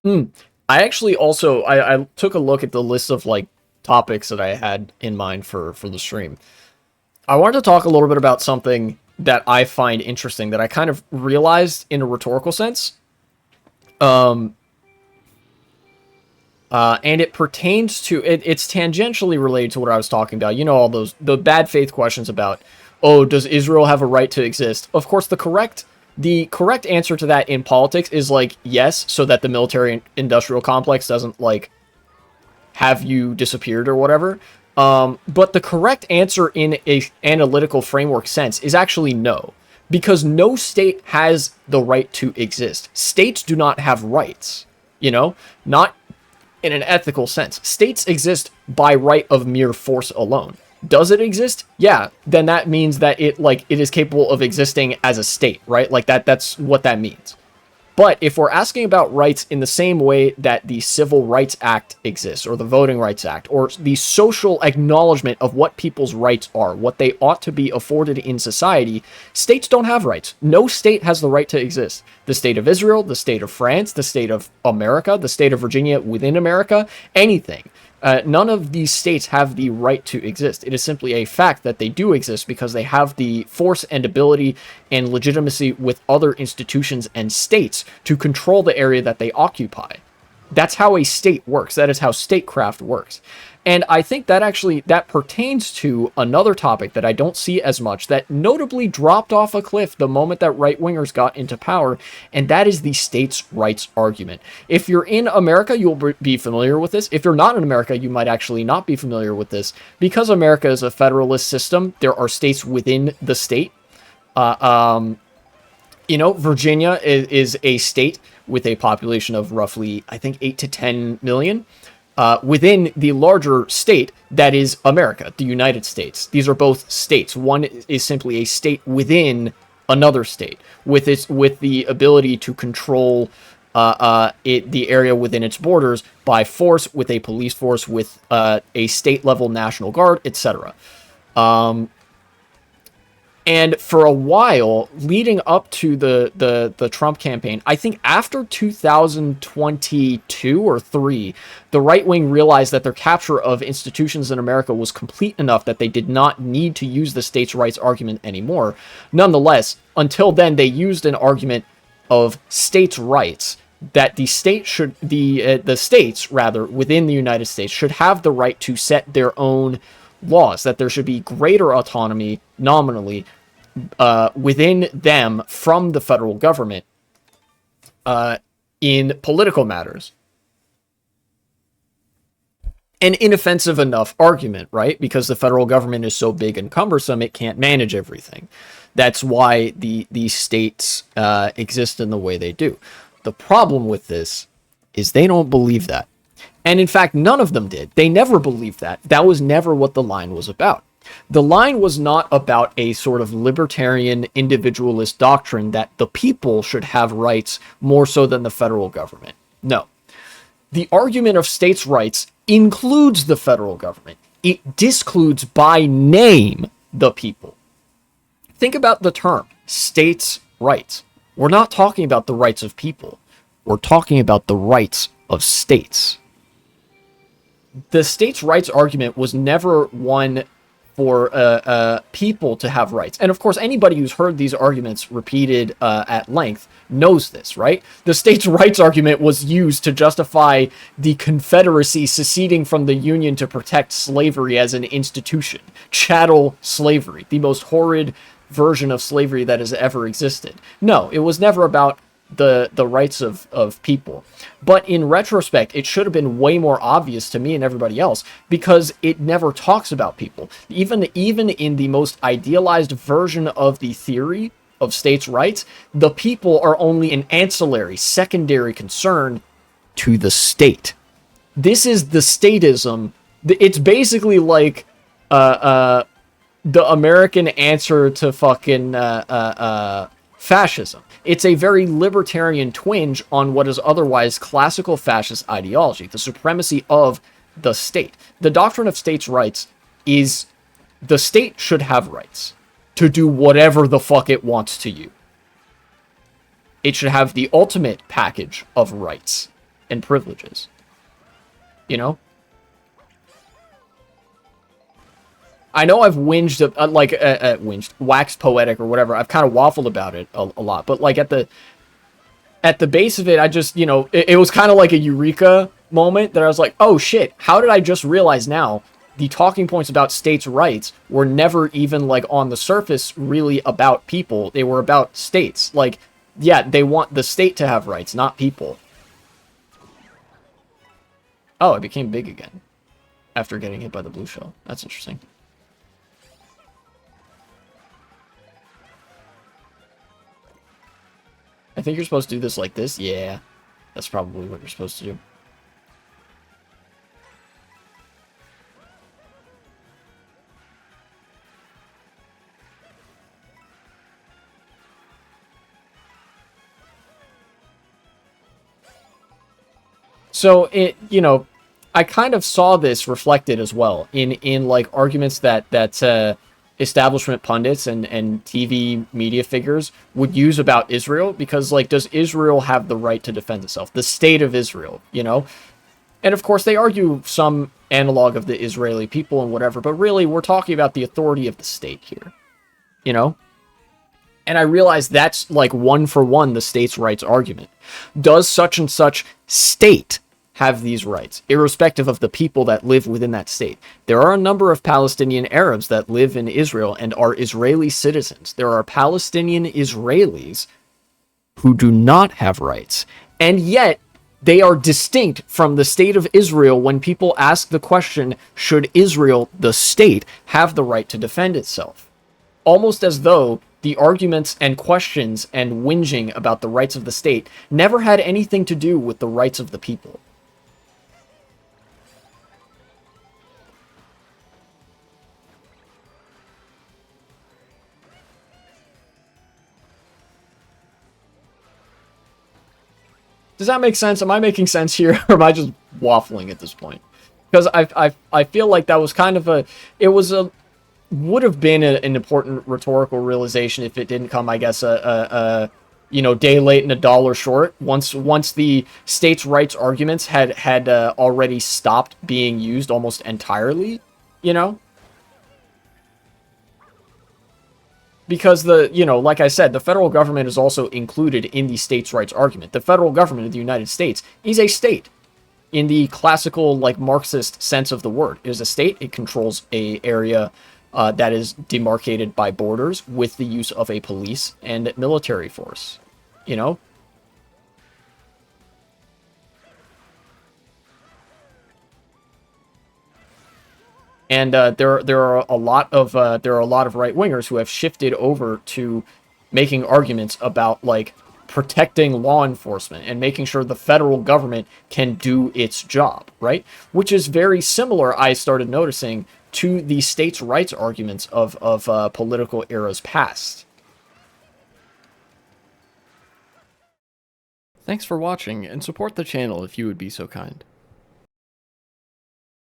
Mm. I actually also I took a look at the list of like topics that I had in mind for the stream. I wanted to talk a little bit about something that I find interesting that I kind of realized in a rhetorical sense. Um, and it pertains to it's tangentially related to what I was talking about. You know, all those the bad faith questions about, oh, does Israel have a right to exist? Of course, the correct answer to that in politics is like yes, so that the military industrial complex doesn't like have you disappeared or whatever. But the correct answer in a analytical framework sense is actually no, because no state has the right to exist. States do not have rights. You know, not in an ethical sense. States exist by right of mere force alone. Does it exist? Yeah. Then that means that it is capable of existing as a state, right? Like that's what that means. But if we're asking about rights in the same way that the Civil Rights Act exists, or the Voting Rights Act, or the social acknowledgement of what people's rights are, what they ought to be afforded in society, states don't have rights. No state has the right to exist. The state of Israel, the state of France, the state of America, the state of Virginia within America, anything. None of these states have the right to exist. It is simply a fact that they do exist because they have the force and ability and legitimacy with other institutions and states to control the area that they occupy. That's how a state works. That is how statecraft works. And I think that actually that pertains to another topic that I don't see as much, that notably dropped off a cliff the moment that right-wingers got into power, and that is the states' rights argument. If you're in America, you'll be familiar with this. If you're not in America, you might actually not be familiar with this. Because America is a federalist system, there are states within the state. Virginia is a state with a population of roughly, I think, 8 to 10 million. Within the larger state that is America, the United States. These are both states. One is simply a state within another state with the ability to control the area within its borders by force, with a police force, with a state level National Guard, etc. And for a while, leading up to the Trump campaign, I think after 2022 or 3, the right wing realized that their capture of institutions in America was complete enough that they did not need to use the states' rights argument anymore. Nonetheless, until then, they used an argument of states' rights, that the states rather within the United States should have the right to set their own laws, that there should be greater autonomy nominally within them from the federal government in political matters. An inoffensive enough argument, right? Because the federal government is so big and cumbersome, it can't manage everything. That's why the states exist in the way they do. The problem with this is they don't believe that. And in fact, none of them did. They never believed that. That was never what the line was about. The line was not about a sort of libertarian individualist doctrine that the people should have rights more so than the federal government. No. The argument of states' rights includes the federal government. It discludes by name the people. Think about the term states' rights. We're not talking about the rights of people. We're talking about the rights of states. The states' rights argument was never one for people to have rights. And of course, anybody who's heard these arguments repeated at length knows this, right? The states' rights argument was used to justify the Confederacy seceding from the Union to protect slavery as an institution. Chattel slavery, the most horrid version of slavery that has ever existed. No, it was never about the rights of people. But in retrospect, it should have been way more obvious to me and everybody else, because it never talks about people. Even in the most idealized version of the theory of states' rights, the people are only an ancillary, secondary concern to the state. This is the statism. It's basically like the American answer to fucking fascism. It's a very libertarian twinge on what is otherwise classical fascist ideology, the supremacy of the state. The doctrine of states' rights is the state should have rights to do whatever the fuck it wants to you. It should have the ultimate package of rights. and privileges. You know? I know I've whinged, waxed poetic or whatever. I've kind of waffled about it a lot. But, like, at the base of it, I just, it was kind of like a eureka moment that I was like, oh shit, how did I just realize now the talking points about states' rights were never even, like, on the surface really about people. They were about states. Like, yeah, they want the state to have rights, not people. Oh, it became big again after getting hit by the blue shell. That's interesting. I think you're supposed to do this like this. Yeah, that's probably what you're supposed to do. So I kind of saw this reflected as well in like arguments that establishment pundits and TV media figures would use about Israel, because, like, does Israel have the right to defend itself? The state of Israel, And of course they argue some analog of the Israeli people and whatever, but really we're talking about the authority of the state here, And I realized that's, like, one for one the states' rights argument. Does such and such state have these rights, irrespective of the people that live within that state? There are a number of Palestinian Arabs that live in Israel and are Israeli citizens. There are Palestinian Israelis who do not have rights, and yet they are distinct from the state of Israel when people ask the question, should Israel, the state, have the right to defend itself? Almost as though the arguments and questions and whinging about the rights of the state never had anything to do with the rights of the people. Does that make sense? Am I making sense here, or am I just waffling at this point? Because I feel like that was kind of would have been an important rhetorical realization if it didn't come, I guess, day late and a dollar short. Once the states' rights arguments had already stopped being used almost entirely, Because like I said, the federal government is also included in the states' rights argument. The federal government of the United States is a state in the classical, like, Marxist sense of the word. It is a state. It controls a area that is demarcated by borders with the use of a police and military force, And there are a lot of right wingers who have shifted over to making arguments about, like, protecting law enforcement and making sure the federal government can do its job, right? Which is very similar, I started noticing, to the states' rights arguments of political eras past. Thanks for watching, and support the channel if you would be so kind.